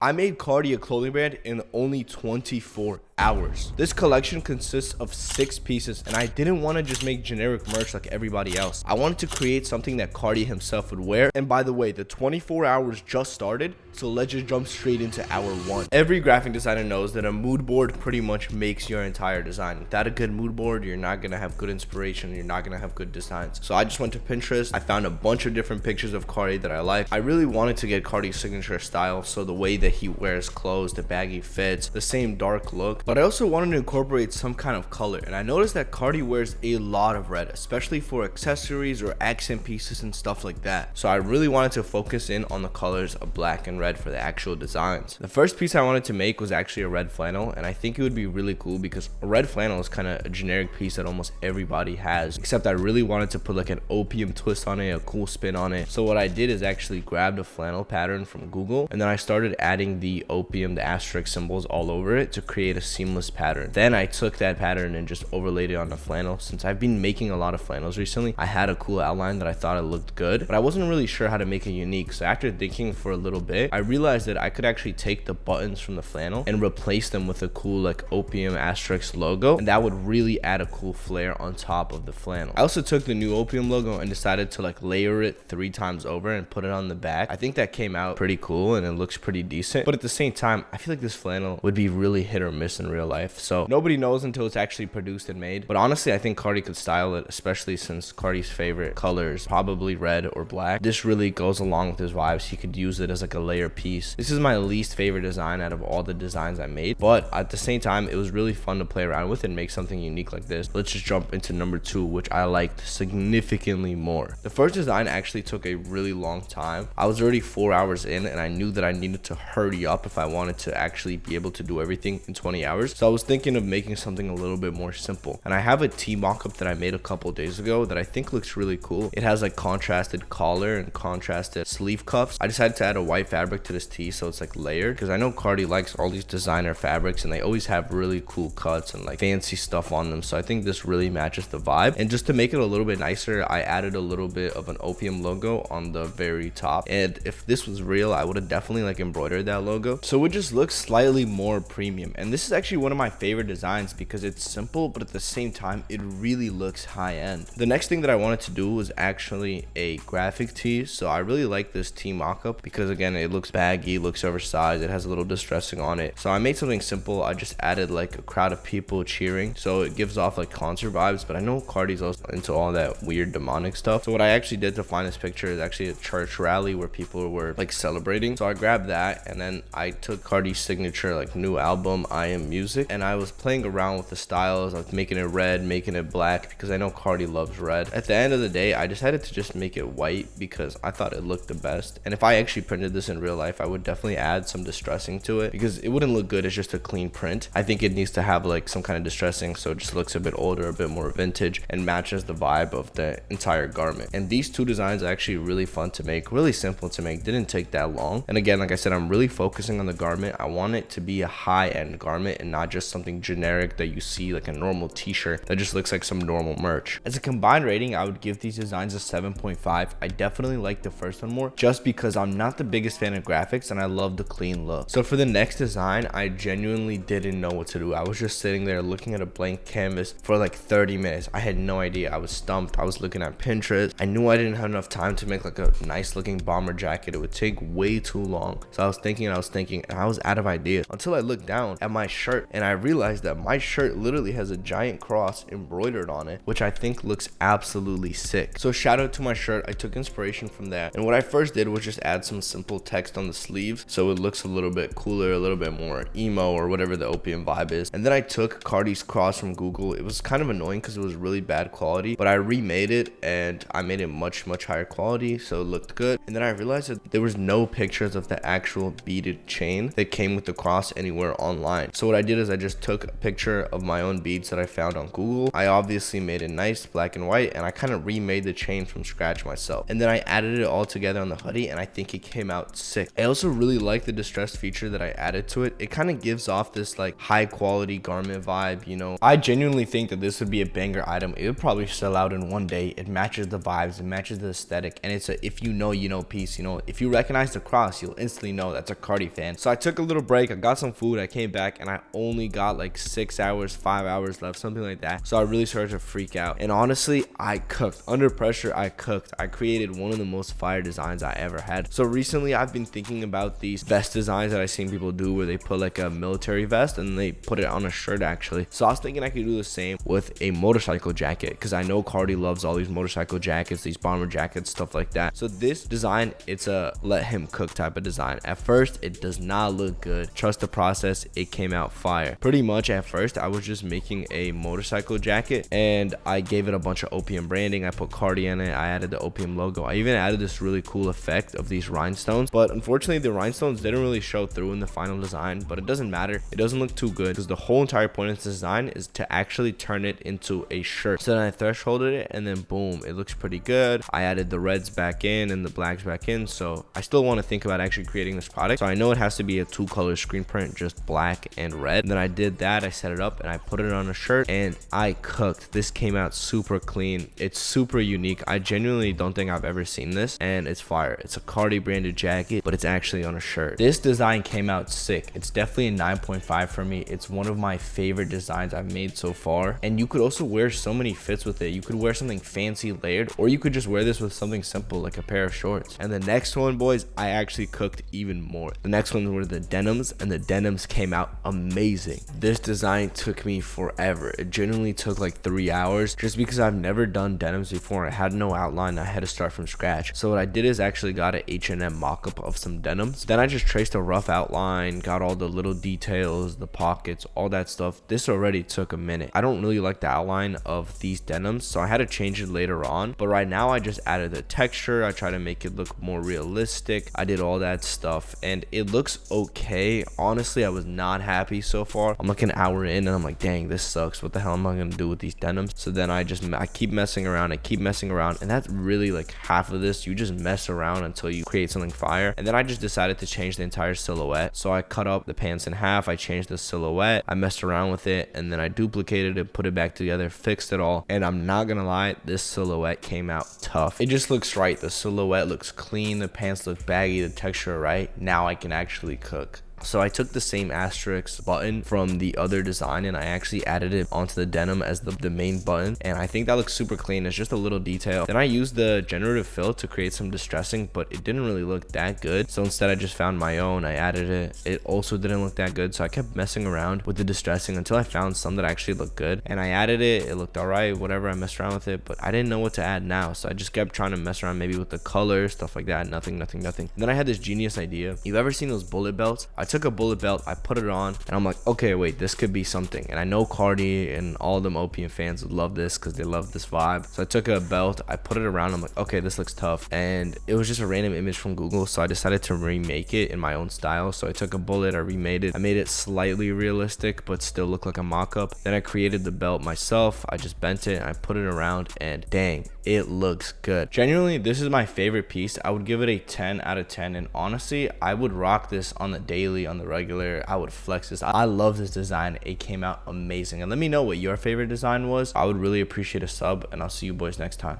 I made Carti a clothing brand in only 24 hours. This collection consists of 6 pieces, and I didn't want to just make generic merch like everybody else. I wanted to create something that Carti himself would wear. And by the way, the 24 hours just started, so let's just jump straight into hour 1. Every graphic designer knows that a mood board pretty much makes your entire design. Without a good mood board, you're not gonna have good inspiration, you're not gonna have good designs. So I just went to Pinterest, I found a bunch of different pictures of Carti that I like. I really wanted to get Carti's signature style, so the way that he wears clothes, the baggy fits, the same dark look, but I also wanted to incorporate some kind of color. And I noticed that Carti wears a lot of red, especially for accessories or accent pieces and stuff like that. So I really wanted to focus in on the colors of black and red for the actual designs. The first piece I wanted to make was actually a red flannel, and I think it would be really cool because a red flannel is kind of a generic piece that almost everybody has, except I really wanted to put like an opium twist on it, a cool spin on it. So what I did is actually grabbed a flannel pattern from Google, and then I started adding the opium, the asterisk symbols all over it to create a seamless pattern. Then I took that pattern and just overlaid it on the flannel. Since I've been making a lot of flannels recently, I had a cool outline that I thought it looked good, but I wasn't really sure how to make it unique. So after thinking for a little bit, I realized that I could actually take the buttons from the flannel and replace them with a cool like opium asterisk logo, and that would really add a cool flair on top of the flannel. I also took the new opium logo and decided to like layer it 3 times over and put it on the back. I think that came out pretty cool and it looks pretty decent, but at the same time, I feel like this flannel would be really hit or miss in real life. So nobody knows until it's actually produced and made. But honestly, I think Carti could style it, especially since Carti's favorite color is probably red or black. This really goes along with his vibes. He could use it as like a layer piece. This is my least favorite design out of all the designs I made, but at the same time, it was really fun to play around with and make something unique like this. Let's just jump into number 2, which I liked significantly more. The first design actually took a really long time. I was already 4 hours in, and I knew that I needed to hurry up if I wanted to actually be able to do everything in 20 hours. So I was thinking of making something a little bit more simple, and I have a tee mock-up that I made a couple days ago that I think looks really cool. It has like contrasted collar and contrasted sleeve cuffs. I decided to add a white fabric to this tee so it's like layered, because I know Carti likes all these designer fabrics and they always have really cool cuts and like fancy stuff on them. So I think this really matches the vibe. And just to make it a little bit nicer, I added a little bit of an opium logo on the very top, and if this was real, I would have definitely like embroidered that logo, so it just looks slightly more premium. And this is actually one of my favorite designs because it's simple, but at the same time it really looks high-end. The next thing that I wanted to do was actually a graphic tee. So I really like this tee mock-up because again, it looks baggy, looks oversized, it has a little distressing on it. So I made something simple. I just added like a crowd of people cheering, so it gives off like concert vibes, but I know Carti's also into all that weird demonic stuff. So what I actually did to find this picture is actually a church rally where people were like celebrating. So I grabbed that, and then I took Carti's signature like new album, I Am Music, and I was playing around with the styles. I was making it red, making it black, because I know Carti loves red. At the end of the day, I decided to just make it white because I thought it looked the best. And if I actually printed this in real life, I would definitely add some distressing to it because it wouldn't look good as just a clean print. I think it needs to have like some kind of distressing so it just looks a bit older, a bit more vintage, and matches the vibe of the entire garment. And these 2 designs are actually really fun to make, really simple to make, didn't take that long. And again, like I said, I'm really focusing on the garment. I want it to be a high-end garment and not just something generic that you see like a normal t-shirt that just looks like some normal merch. As a combined rating, I would give these designs a 7.5. I definitely like the first one more just because I'm not the biggest fan of graphics and I love the clean look. So for the next design, I genuinely didn't know what to do. I was just sitting there looking at a blank canvas for like 30 minutes. I had no idea. I was stumped. I was looking at Pinterest. I knew I didn't have enough time to make like a nice looking bomber jacket. It would take way too long. So I was thinking, and I was out of ideas until I looked down at my shirt and I realized that my shirt literally has a giant cross embroidered on it, which I think looks absolutely sick. So shout out to my shirt. I took inspiration from that, and what I first did was just add some simple text on the sleeve so it looks a little bit cooler, a little bit more emo or whatever the opium vibe is. And then I took Carti's cross from Google. It was kind of annoying because it was really bad quality, but I remade it and I made it much higher quality, so it looked good. And then I realized that there was no pictures of the actual beaded chain that came with the cross anywhere online. So what I did is I just took a picture of my own beads that I found on Google. I obviously made it nice black and white, and I kind of remade the chain from scratch myself, and then I added it all together on the hoodie, and I think it came out sick. I also really like the distressed feature that I added to it. It kind of gives off this like high quality garment vibe, you know. I genuinely think that this would be a banger item. It would probably sell out in one day. It matches the vibes, it matches the aesthetic, and it's a if you know you know piece. You know, if you recognize the cross, you'll instantly know that's that's a Carti fan. So I took a little break, I got some food, I came back, and I only got like 6 hours, 5 hours left, something like that. So I really started to freak out. And honestly, I cooked. Under pressure, I cooked. I created one of the most fire designs I ever had. So recently, I've been thinking about these vest designs that I've seen people do where they put like a military vest and they put it on a shirt actually. So I was thinking I could do the same with a motorcycle jacket, because I know Carti loves all these motorcycle jackets, these bomber jackets, stuff like that. So this design, it's a let him cook type of design. At first, it does not look good. Trust the process, it came out fire. Pretty much at first, I was just making a motorcycle jacket and I gave it a bunch of opium branding. I put Carti in it. I added the opium logo. I even added this really cool effect of these rhinestones, but unfortunately the rhinestones didn't really show through in the final design. But it doesn't matter, it doesn't look too good because the whole entire point of this design is to actually turn it into a shirt. So then I thresholded it and then boom, it looks pretty good. I added the reds back in and the blacks back in, so I still want to think about actually creating this product. So I know it has to be a 2-color screen print, just black and red. And then I did that, I set it up and I put it on a shirt and I cooked. This came out super clean. It's super unique. I genuinely don't think I've ever seen this, and it's fire. It's a Carti branded jacket, but it's actually on a shirt. This design came out sick. It's definitely a 9.5 for me. It's one of my favorite designs I've made so far, and you could also wear so many fits with it. You could wear something fancy layered, or you could just wear this with something simple like a pair of shorts. And the next one, boys, I actually cooked even more. The next ones were the denims, and the denims came out amazing. This design took me forever. It genuinely took like 3 hours just because I've never done denims before. I had no outline. I had to start from scratch. So what I did is actually got an H&M mock-up of some denims. Then I just traced a rough outline, got all the little details, the pockets, all that stuff. This already took a minute. I don't really like the outline of these denims, so I had to change it later on. But right now I just added the texture. I try to make it look more realistic. I did all that stuff and it looks okay. Honestly, I was not happy so far. I'm like an hour in and I'm like, dang, this sucks. What the hell am I gonna do with these denims? So then I keep messing around. I keep messing around, and that's really like half of this. You just mess around until you create something fire. And then I just decided to change the entire silhouette. So I cut up the pants in half. I changed the silhouette. I messed around with it, and then I duplicated it, put it back together, fixed it all. And I'm not gonna lie, this silhouette came out tough. It just looks right. The silhouette looks clean. The pants look baggy. The texture right. Now I can actually cook. So I took the same asterisk button from the other design and I actually added it onto the denim as the main button, and I think that looks super clean. It's just a little detail. Then I used the generative fill to create some distressing, but it didn't really look that good. So instead I just found my own. I added it. It also didn't look that good, so I kept messing around with the distressing until I found some that actually looked good, and I added it. It looked alright, whatever. I messed around with it, but I didn't know what to add now, so I just kept trying to mess around maybe with the color, stuff like that. Nothing. And then I had this genius idea. You've ever seen those bullet belts? I took a bullet belt, I put it on, and I'm like, okay, wait, this could be something. And I know Carti and all them opium fans would love this because they love this vibe. So I took a belt, I put it around, I'm like, okay, this looks tough. And it was just a random image from Google, so I decided to remake it in my own style. So I took a bullet, I remade it, I made it slightly realistic but still look like a mock-up. Then I created the belt myself. I just bent it and I put it around, and dang, it looks good. Genuinely, this is my favorite piece. I would give it a 10 out of 10, and honestly, I would rock this on the daily, on the regular. I would flex this. I love this design. It came out amazing. And let me know what your favorite design was. I would really appreciate a sub, and I'll see you boys next time.